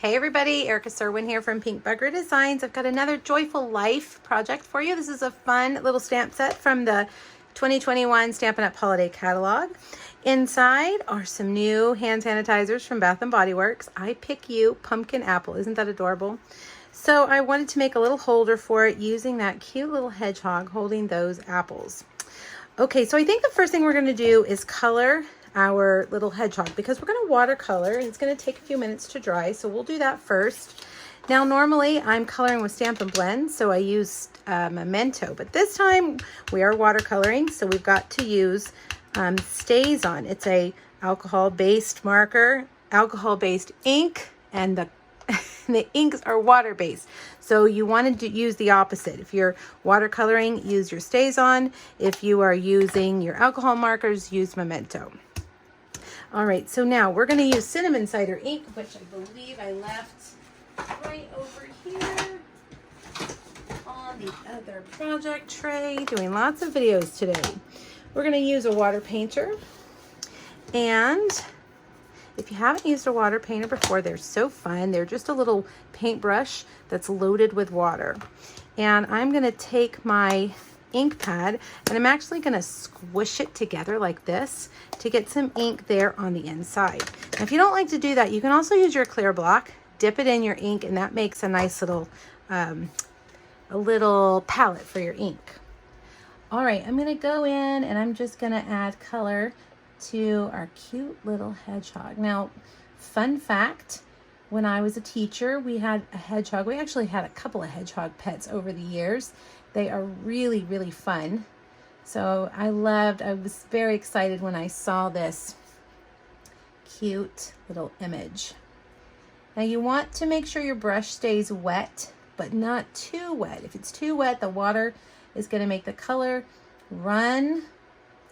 Hey everybody, Erica Serwin here from Pink Bugger Designs. I've got another Joyful Life project for you. This is a fun little stamp set from the 2021 Stampin' Up! Holiday Catalog. Inside are some new hand sanitizers from Bath & Body Works. I Pick You Pumpkin Apple. Isn't that adorable? So I wanted to make a little holder for it using that cute little hedgehog holding those apples. Okay, so I think the first thing we're going to do is color our little hedgehog because we're going to watercolor and it's going to take a few minutes to dry, so we'll do that first. Now normally I'm coloring with Stampin' Blend, so I used Memento, but this time we are watercoloring, so we've got to use StazOn. It's a alcohol-based marker, alcohol-based ink, and the inks are water-based. So you wanted to use the opposite. If you're watercoloring, use your StazOn. If you are using your alcohol markers, use Memento. All right, so now we're going to use cinnamon cider ink, which I believe I left right over here on the other project tray. Doing lots of videos today. We're going to use a water painter. And if you haven't used a water painter before, they're so fun. They're just a little paintbrush that's loaded with water. And I'm going to take my ink pad and I'm actually going to squish it together like this to get some ink there on the inside. Now, if you don't like to do that, you can also use your clear block, dip it in your ink, and that makes a nice little palette for your ink. All right, I'm going to go in and I'm just going to add color to our cute little hedgehog. Now, fun fact, when I was a teacher, we had a hedgehog. We actually had a couple of hedgehog pets over the years. They are really, really fun. So I was very excited when I saw this cute little image. Now you want to make sure your brush stays wet, but not too wet. If it's too wet, the water is going to make the color run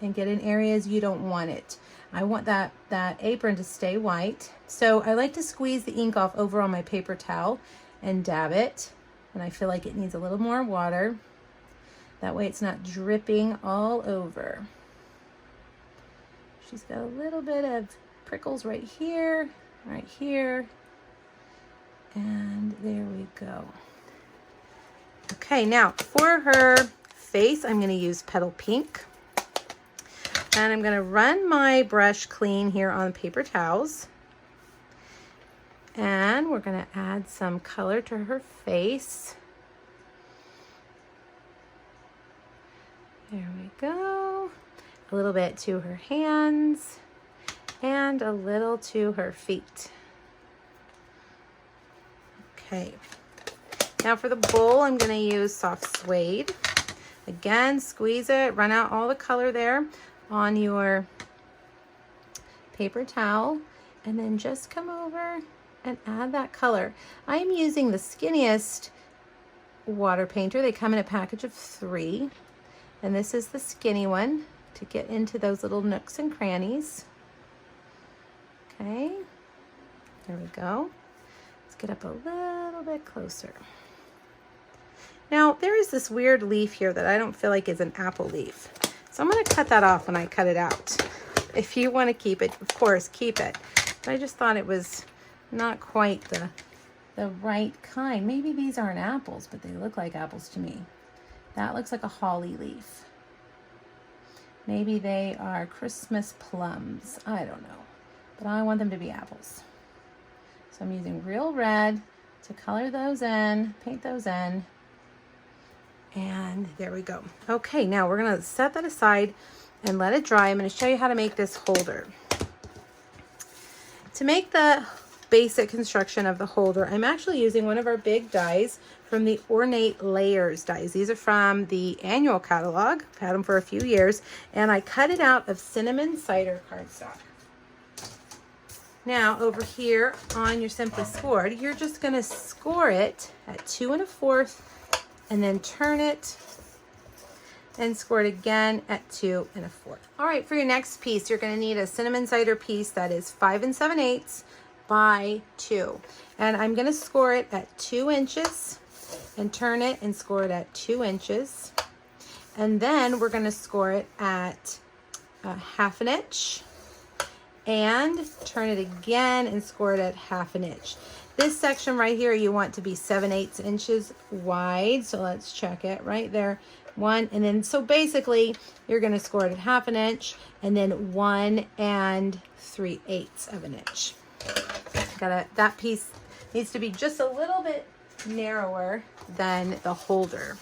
and get in areas you don't want it. I want that apron to stay white. So I like to squeeze the ink off over on my paper towel and dab it. And I feel like it needs a little more water. That way it's not dripping all over. She's got a little bit of prickles right here, and there we go. Okay, now for her face, I'm going to use Petal Pink. And I'm going to run my brush clean here on paper towels. And we're going to add some color to her face. There we go. A little bit to her hands and a little to her feet. Okay. Now for the bowl, I'm going to use soft suede. Again, squeeze it, run out all the color there on your paper towel, and then just come over and add that color. I am using the skinniest water painter. They come in a package of 3, and this is the skinny one to get into those little nooks and crannies. Okay, there we go. Let's get up a little bit closer. Now there is this weird leaf here that I don't feel like is an apple leaf. So I'm going to cut that off when I cut it out. If you want to keep it, of course, keep it. But I just thought it was not quite the right kind. Maybe these aren't apples, but they look like apples to me. That looks like a holly leaf. Maybe they are Christmas plums. I don't know. But I want them to be apples. So I'm using real red to color those in, paint those in. And there we go. Okay, now we're going to set that aside and let it dry. I'm going to show you how to make this holder. To make the basic construction of the holder, I'm actually using one of our big dies from the Ornate Layers dies. These are from the annual catalog. I've had them for a few years. And I cut it out of cinnamon cider cardstock. Now over here on your Simply Scored, you're just going to score it at 2 1/4 and then turn it and score it again at 2 1/4. All right, for your next piece, you're going to need a cinnamon cider piece that is 5 7/8 by 2. And I'm going to score it at 2 inches and turn it and score it at 2 inches. And then we're going to score it at 1/2 inch and turn it again and score it at 1/2 inch. This section right here, you want to be 7/8 inches wide. So let's check it right there. 1, and then, so basically you're going to score it at 1/2 inch, and then 1 3/8 of an inch. That piece needs to be just a little bit narrower than the holder.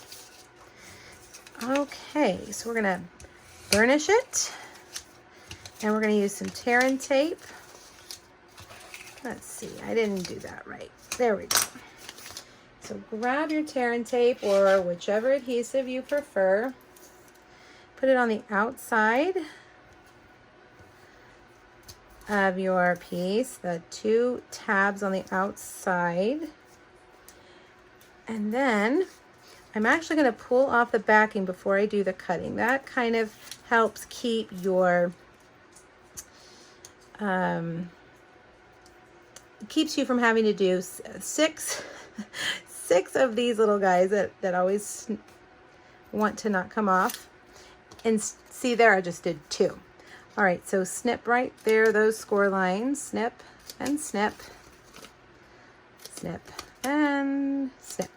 Okay, so we're going to burnish it, and we're going to use some tear and tape. Let's see, I didn't do that right. There we go. So grab your tear and tape or whichever adhesive you prefer. Put it on the outside of your piece, the 2 tabs on the outside. And then I'm actually going to pull off the backing before I do the cutting. That kind of helps keep your keeps you from having to do six of these little guys that always want to not come off. And see there, I just did 2. All right, so snip right there, those score lines. Snip and snip, snip and snip.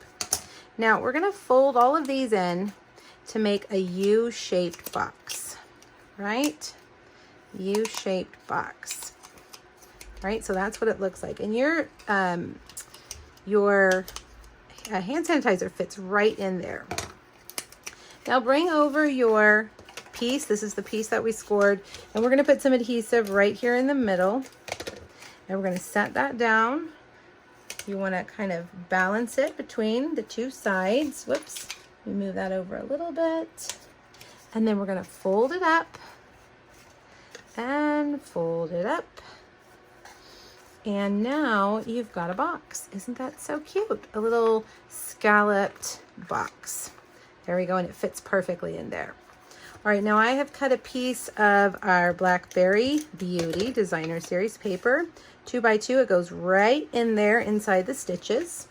Now we're gonna fold all of these in to make a U-shaped box, right? U-shaped box. All right, so that's what it looks like. And your hand sanitizer fits right in there. Now bring over your piece. This is the piece that we scored. And we're going to put some adhesive right here in the middle. And we're going to set that down. You want to kind of balance it between the 2 sides. Whoops. We move that over a little bit. And then we're going to fold it up and fold it up. And now you've got a box. Isn't that so cute? A little scalloped box. There we go, and it fits perfectly in there. All right, now I have cut a piece of our Blackberry Beauty Designer Series paper, 2x2. It goes right in there inside the stitches.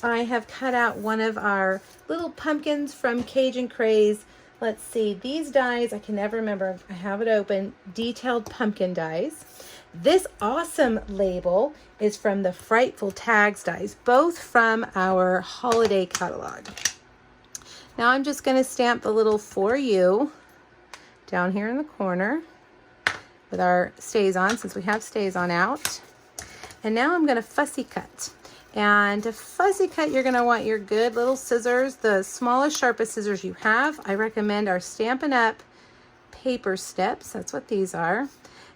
I have cut out one of our little pumpkins from Cajun Craze. Let's see, these dies, I can never remember. I have it open. Detailed pumpkin dies. This awesome label is from the Frightful Tags dies, both from our holiday catalog. Now I'm just going to stamp the little For You down here in the corner with our stays on, since we have stays on out. And now I'm going to fussy cut. And to fussy cut, you're going to want your good little scissors, the smallest, sharpest scissors you have. I recommend our Stampin' Up! Paper Steps. That's what these are.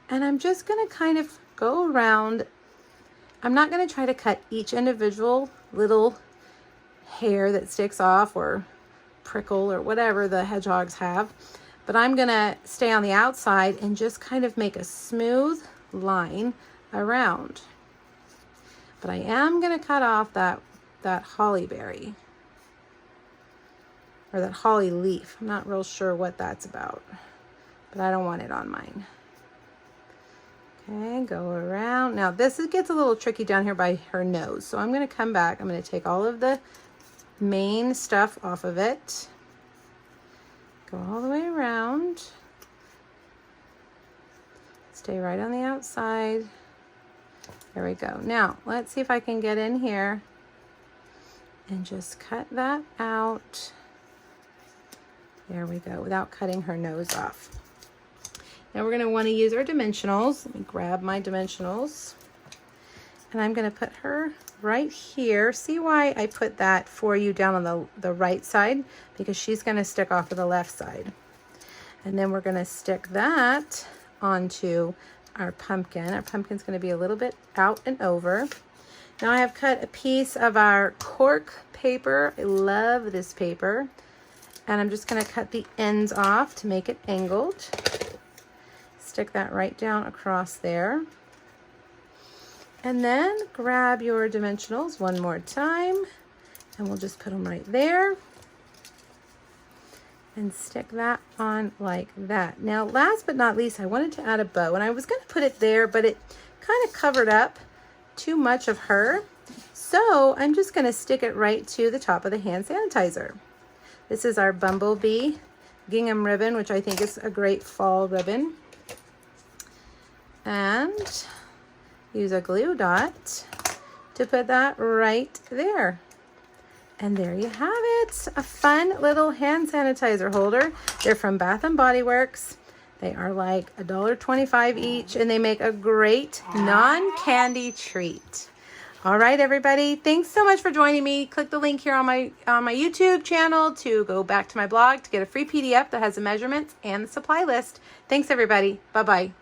And I'm just going to kind of go around. I'm not going to try to cut each individual little hair that sticks off or prickle or whatever the hedgehogs have. But I'm going to stay on the outside and just kind of make a smooth line around. But I am going to cut off that holly berry. Or that holly leaf. I'm not real sure what that's about. But I don't want it on mine. Okay, go around. Now this gets a little tricky down here by her nose. So I'm going to come back. I'm going to take all of the main stuff off of it. Go all the way around. Stay right on the outside. There we go. Now let's see if I can get in here and just cut that out. There we go, without cutting her nose off. Now we're going to want to use our dimensionals. Let me grab my dimensionals. And I'm going to put her right here. See why I put that For You down on the right side? Because she's going to stick off of the left side. And then we're going to stick that onto our pumpkin. Our pumpkin's going to be a little bit out and over. Now I have cut a piece of our cork paper. I love this paper. And I'm just going to cut the ends off to make it angled. Stick that right down across there. And then grab your dimensionals one more time. And we'll just put them right there. And stick that on like that. Now, last but not least, I wanted to add a bow. And I was going to put it there, but it kind of covered up too much of her. So I'm just going to stick it right to the top of the hand sanitizer. This is our Bumblebee gingham ribbon, which I think is a great fall ribbon. And use a glue dot to put that right there. And there you have it, a fun little hand sanitizer holder. They're from Bath & Body Works. They are like $1.25 each, and they make a great non-candy treat. All right, everybody, thanks so much for joining me. Click the link here on my YouTube channel to go back to my blog to get a free PDF that has the measurements and the supply list. Thanks, everybody. Bye-bye.